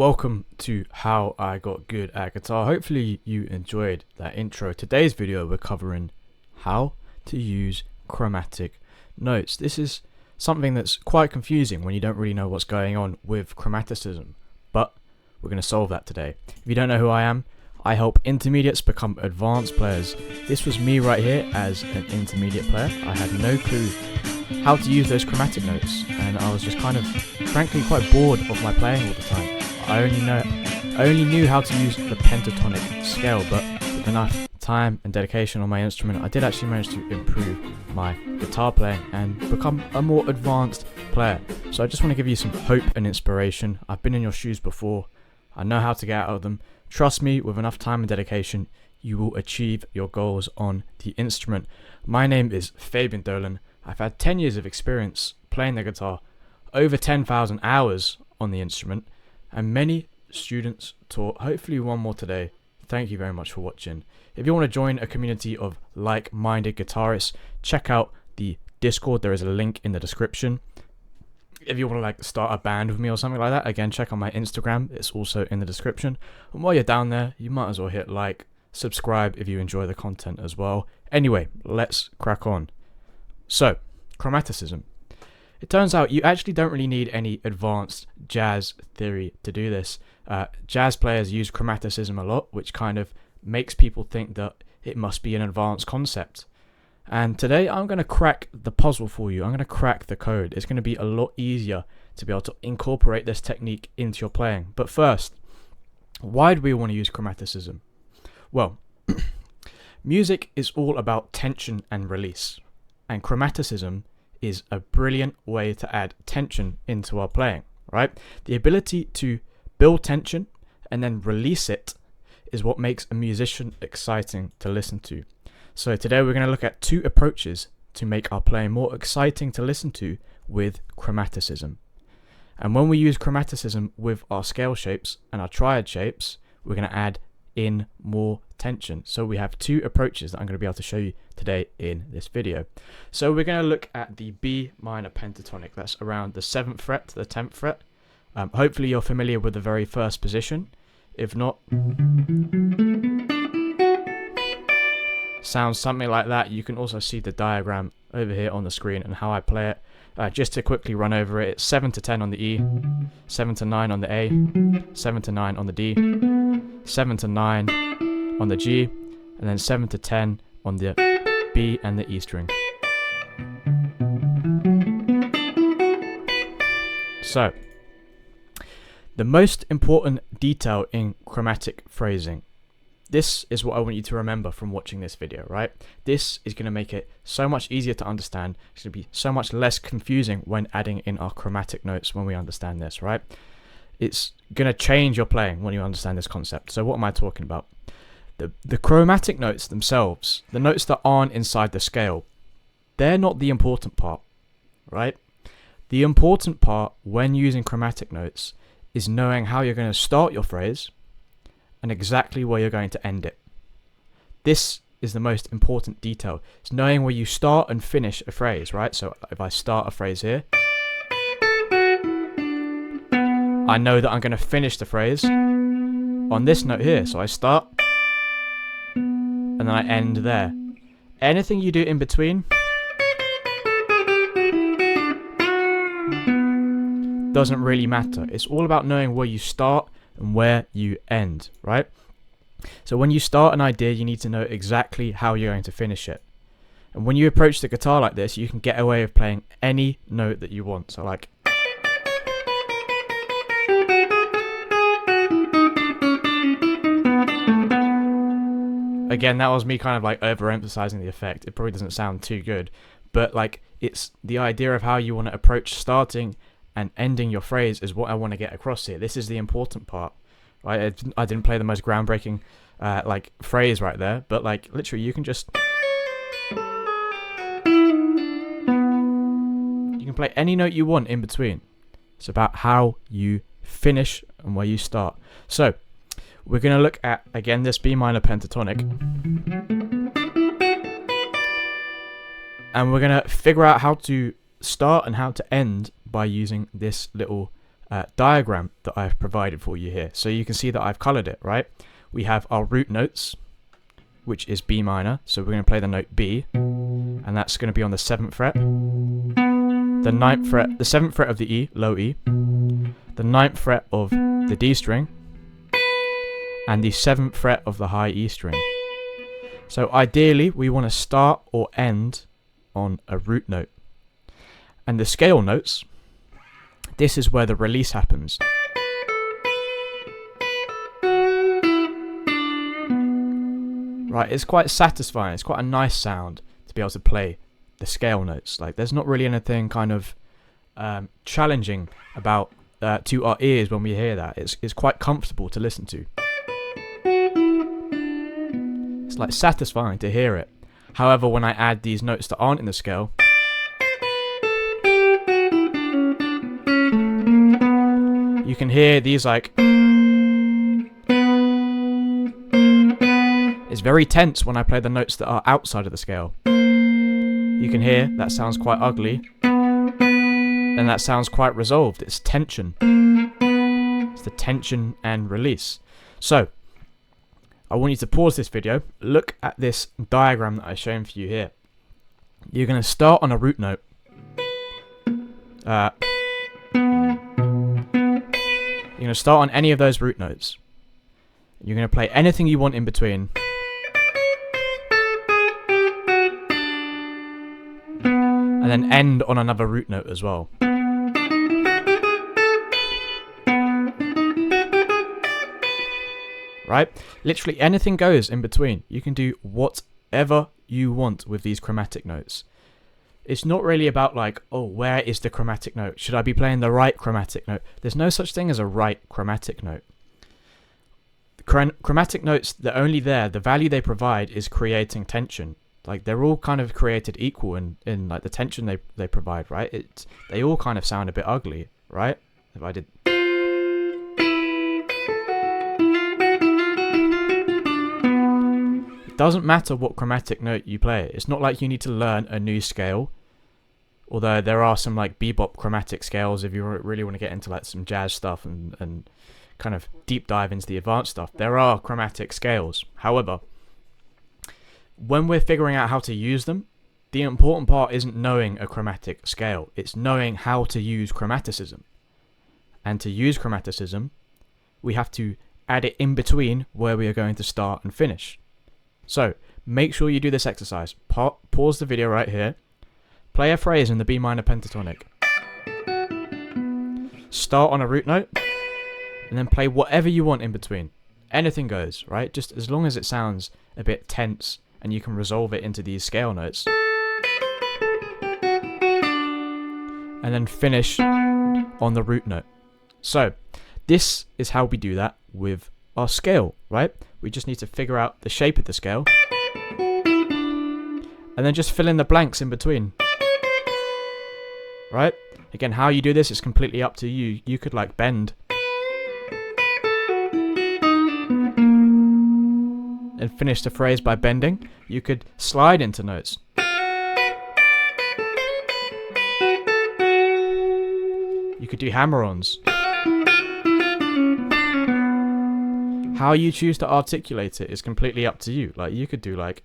Welcome to How I Got Good at Guitar. Hopefully you enjoyed that intro. Today's video we're covering how to use chromatic notes. This is something that's quite confusing when you don't really know what's going on with chromaticism, but we're going to solve that today. If you don't know who I am, I help intermediates become advanced players. This was me right here as an intermediate player. I had no clue how to use those chromatic notes, and I was just kind of frankly quite bored of my playing all the time. I only knew how to use the pentatonic scale, but with enough time and dedication on my instrument, I did actually manage to improve my guitar playing and become a more advanced player. So I just want to give you some hope and inspiration. I've been in your shoes before. I know how to get out of them. Trust me, with enough time and dedication, you will achieve your goals on the instrument. My name is Fabian Dolan. I've had 10 years of experience playing the guitar, over 10,000 hours on the instrument, and many students taught, hopefully one more today. Thank you very much for watching. If you want to join a community of like-minded guitarists, check out the Discord. There is a link in the description. If you want to start a band with me or something like that, again, check out my Instagram. It's also in the description. And while you're down there, you might as well hit like, subscribe if you enjoy the content as well. Anyway, let's crack on. So, chromaticism. It turns out you actually don't really need any advanced jazz theory to do this. Jazz players use chromaticism a lot, which kind of makes people think that it must be an advanced concept. And today I'm going to crack the puzzle for you. I'm going to crack the code. It's going to be a lot easier to be able to incorporate this technique into your playing. But first, why do we want to use chromaticism? Well, music is all about tension and release. And chromaticism is a brilliant way to add tension into our playing, right? The ability to build tension and then release it is what makes a musician exciting to listen to. So today we're going to look at two approaches to make our playing more exciting to listen to with chromaticism. And when we use chromaticism with our scale shapes and our triad shapes, we're going to add in more tension. So we have two approaches that I'm going to be able to show you today in this video. So we're going to look at the B minor pentatonic. That's around the 7th fret to the 10th fret. Hopefully you're familiar with the very first position. If not, sounds something like that. You can also see the diagram over here on the screen and how I play it. Just to quickly run over it, it's 7 to 10 on the E, 7 to 9 on the A, 7 to 9 on the D, 7 to 9 on the G, and then 7 to 10 on the B and the E string. So, the most important detail in chromatic phrasing. This is what I want you to remember from watching this video, right? This is going to make it so much easier to understand. It's going to be so much less confusing when adding in our chromatic notes when we understand this, right? It's going to change your playing when you understand this concept. So what am I talking about? The chromatic notes themselves, the notes that aren't inside the scale, they're not the important part, right? The important part when using chromatic notes is knowing how you're going to start your phrase and exactly where you're going to end it. This is the most important detail. It's knowing where you start and finish a phrase, right? So if I start a phrase here, I know that I'm going to finish the phrase on this note here. So I start and then I end there. Anything you do in between doesn't really matter. It's all about knowing where you start and where you end, right? So when you start an idea, you need to know exactly how you're going to finish it. And when you approach the guitar like this, you can get away with playing any note that you want. So like, again, that was me kind of overemphasizing the effect. It probably doesn't sound too good, but it's the idea of how you want to approach starting and ending your phrase is what I want to get across here. This is the important part, right? I didn't play the most groundbreaking phrase right there, but literally you can play any note you want in between. It's about how you finish and where you start. So we're going to look at, again, this B minor pentatonic, and we're going to figure out how to start and how to end by using this little diagram that I've provided for you here. So you can see that I've colored it, right? We have our root notes, which is B minor. So we're going to play the note B, and that's going to be on the 7th fret, the 9th fret, the 7th fret of the E, low E, the 9th fret of the D string, and the 7th fret of the high E string. So ideally, we want to start or end on a root note. And the scale notes, this is where the release happens. Right, it's quite satisfying. It's quite a nice sound to be able to play the scale notes. Like, there's not really anything kind of challenging about to our ears when we hear that. It's quite comfortable to listen to. It's like satisfying to hear it. However, when I add these notes that aren't in the scale, you can hear these like... It's very tense when I play the notes that are outside of the scale. You can hear that sounds quite ugly, and that sounds quite resolved. It's tension. It's the tension and release. So, I want you to pause this video, look at this diagram that I've shown for you here. You're going to start on a root note. You're going to start on any of those root notes. You're going to play anything you want in between. And then end on another root note as well. Right? Literally anything goes in between. You can do whatever you want with these chromatic notes. It's not really about like, oh, where is the chromatic note? Should I be playing the right chromatic note? There's no such thing as a right chromatic note. Chromatic notes, they're only there. The value they provide is creating tension. Like, they're all kind of created equal in like the tension they provide, right? They all kind of sound a bit ugly, right? If I did... It doesn't matter what chromatic note you play. It's not like you need to learn a new scale. Although there are some like bebop chromatic scales if you really want to get into like some jazz stuff and kind of deep dive into the advanced stuff. There are chromatic scales. However, when we're figuring out how to use them, the important part isn't knowing a chromatic scale. It's knowing how to use chromaticism. And to use chromaticism, we have to add it in between where we are going to start and finish. So, make sure you do this exercise. Pause the video right here. Play a phrase in the B minor pentatonic. Start on a root note, and then play whatever you want in between. Anything goes, right? Just as long as it sounds a bit tense and you can resolve it into these scale notes. And then finish on the root note. So, this is how we do that with our scale, right? We just need to figure out the shape of the scale. And then just fill in the blanks in between. Right? Again, how you do this is completely up to you. You could like bend and finish the phrase by bending. You could slide into notes. You could do hammer-ons. How you choose to articulate it is completely up to you. Like, you could do like...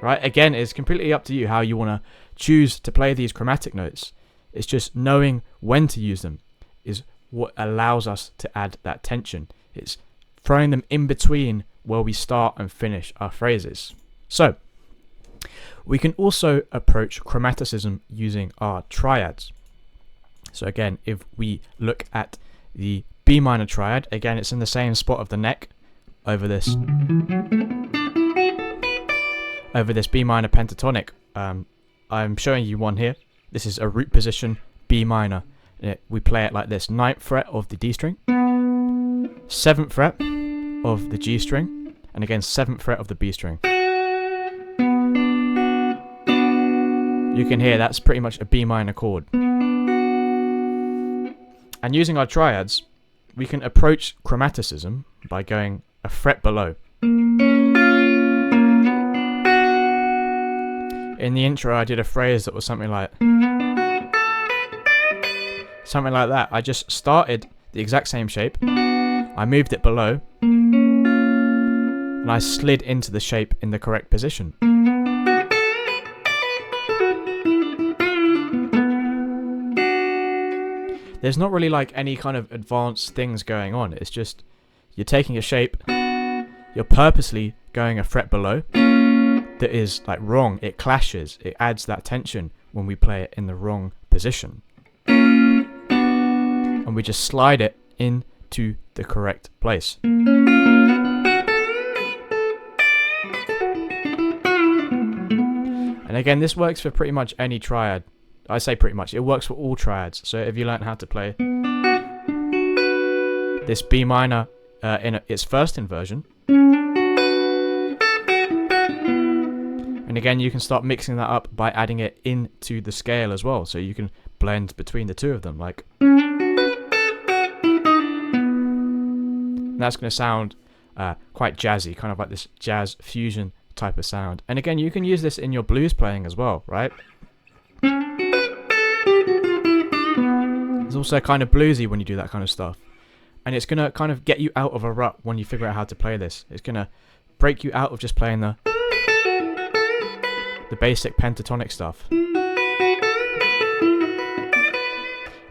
Right? Again, it's completely up to you how you want to choose to play these chromatic notes. It's just knowing when to use them is what allows us to add that tension. It's throwing them in between where we start and finish our phrases. So, we can also approach chromaticism using our triads. So again, if we look at the B minor triad, again, it's in the same spot of the neck over this B minor pentatonic. I'm showing you one here. This is a root position B minor. We play it like this: 9th fret of the D string, 7th fret of the G string, and again 7th fret of the B string. You can hear that's pretty much a B minor chord. And using our triads, we can approach chromaticism by going a fret below. In the intro, I did a phrase that was something like... something like that. I just started the exact same shape, I moved it below, and I slid into the shape in the correct position. There's not really like any kind of advanced things going on. It's just you're taking a shape, you're purposely going a fret below that is like wrong. It clashes. It adds that tension when we play it in the wrong position. And we just slide it into the correct place. And again, this works for pretty much any triad. I say pretty much, it works for all triads. So if you learn how to play this B minor in its first inversion, and again you can start mixing that up by adding it into the scale as well, so you can blend between the two of them. Like, that's going to sound quite jazzy, kind of like this jazz fusion type of sound. And again, you can use this in your blues playing as well, right? It's also kind of bluesy when you do that kind of stuff. And it's going to kind of get you out of a rut when you figure out how to play this. It's going to break you out of just playing the basic pentatonic stuff.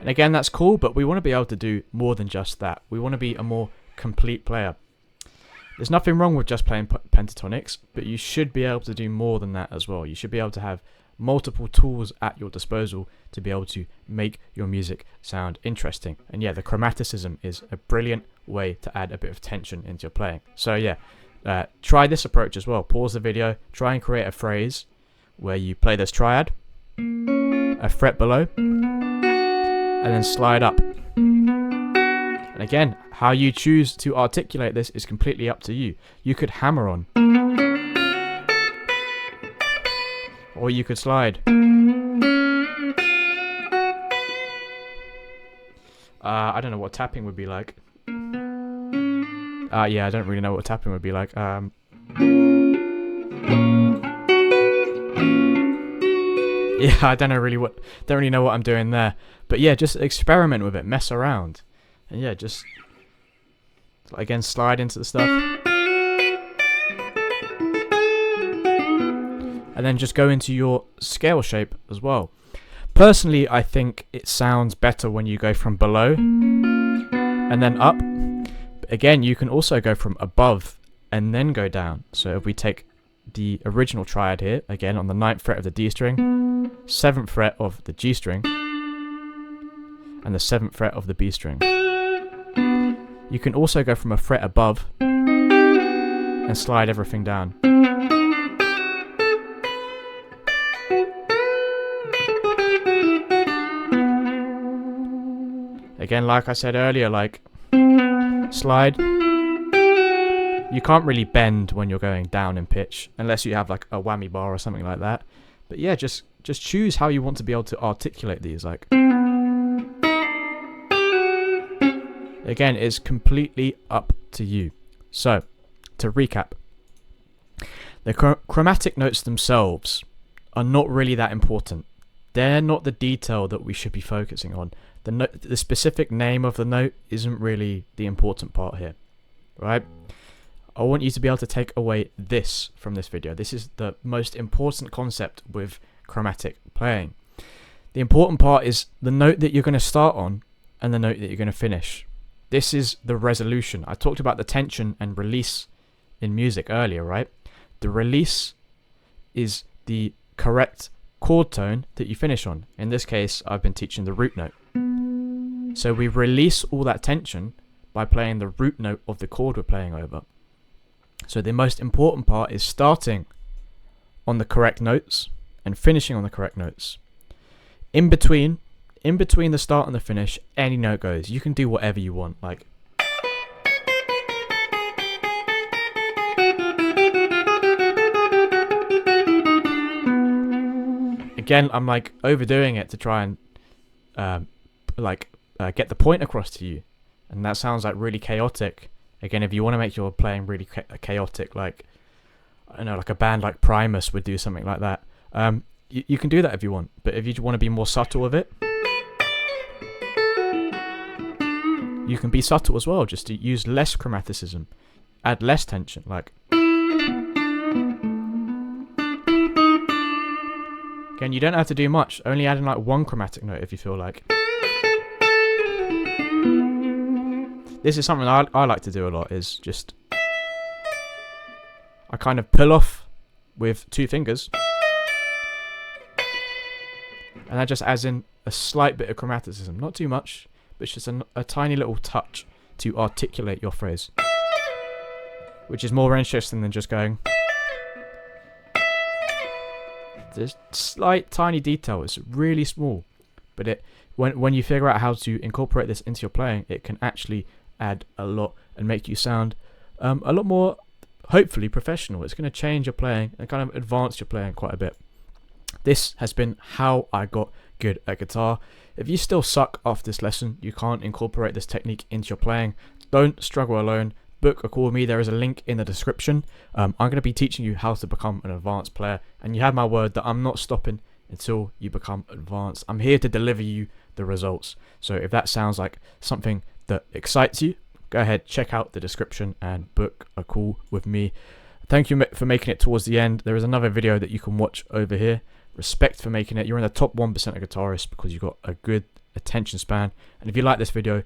And again, that's cool, but we want to be able to do more than just that. We want to be a more complete player. There's nothing wrong with just playing pentatonics, but you should be able to do more than that as well. You should be able to have multiple tools at your disposal to be able to make your music sound interesting. And yeah, the chromaticism is a brilliant way to add a bit of tension into your playing. So yeah, try this approach as well. Pause the video, try and create a phrase where you play this triad, a fret below, and then slide up. And again, how you choose to articulate this is completely up to you. You could hammer on, or you could slide. I don't know what tapping would be like. Yeah, I don't really know what tapping would be like. Yeah, I don't really know what I'm doing there. But yeah, just experiment with it, mess around. And yeah, just again slide into the stuff. And then just go into your scale shape as well. Personally, I think it sounds better when you go from below and then up. But again, you can also go from above and then go down. So if we take the original triad here, again on the 9th fret of the D string, 7th fret of the G string, and the 7th fret of the B string. You can also go from a fret above and slide everything down. Again, like I said earlier, like slide. You can't really bend when you're going down in pitch unless you have like a whammy bar or something like that. But yeah, just choose how you want to be able to articulate these. Like, again, it's completely up to you. So, to recap, the chromatic notes themselves are not really that important. They're not the detail that we should be focusing on. The specific name of the note isn't really the important part here, right? I want you to be able to take away this from this video. This is the most important concept with chromatic playing. The important part is the note that you're going to start on and the note that you're going to finish. This is the resolution. I talked about the tension and release in music earlier, right? The release is the correct chord tone that you finish on. In this case, I've been teaching the root note. So we release all that tension by playing the root note of the chord we're playing over. So the most important part is starting on the correct notes and finishing on the correct notes. In between the start and the finish, any note goes. You can do whatever you want. Like, again, I'm like overdoing it to try and get the point across to you, and that sounds like really chaotic. Again, if you want to make your playing really chaotic, like, I don't know, like a band like Primus would do something like that. You can do that if you want, but if you want to be more subtle with it, you can be subtle as well, just to use less chromaticism, add less tension, like. Again, you don't have to do much, only adding like one chromatic note if you feel like. This is something I like to do a lot, is just, I kind of pull off with 2 fingers, and that just adds in a slight bit of chromaticism, not too much, but it's just a tiny little touch to articulate your phrase, which is more interesting than just going. There's slight tiny detail, it's really small, but when you figure out how to incorporate this into your playing, it can actually add a lot and make you sound a lot more, hopefully, professional. It's going to change your playing and kind of advance your playing quite a bit. This has been how I got good at guitar. If you still suck after this lesson, you can't incorporate this technique into your playing, don't struggle alone. Book a call with me. There is a link in the description. I'm going to be teaching you how to become an advanced player, and you have my word that I'm not stopping until you become advanced. I'm here to deliver you the results. So if that sounds like something that excites you, go ahead, check out the description and book a call with me. Thank you for making it towards the end. There is another video that you can watch over here. Respect for making it. You're in the top 1% of guitarists because you've got a good attention span. And if you like this video,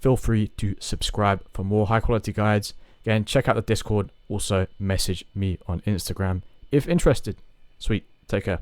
feel free to subscribe for more high quality guides. Again, check out the Discord. Also, message me on Instagram if interested. Sweet. Take care.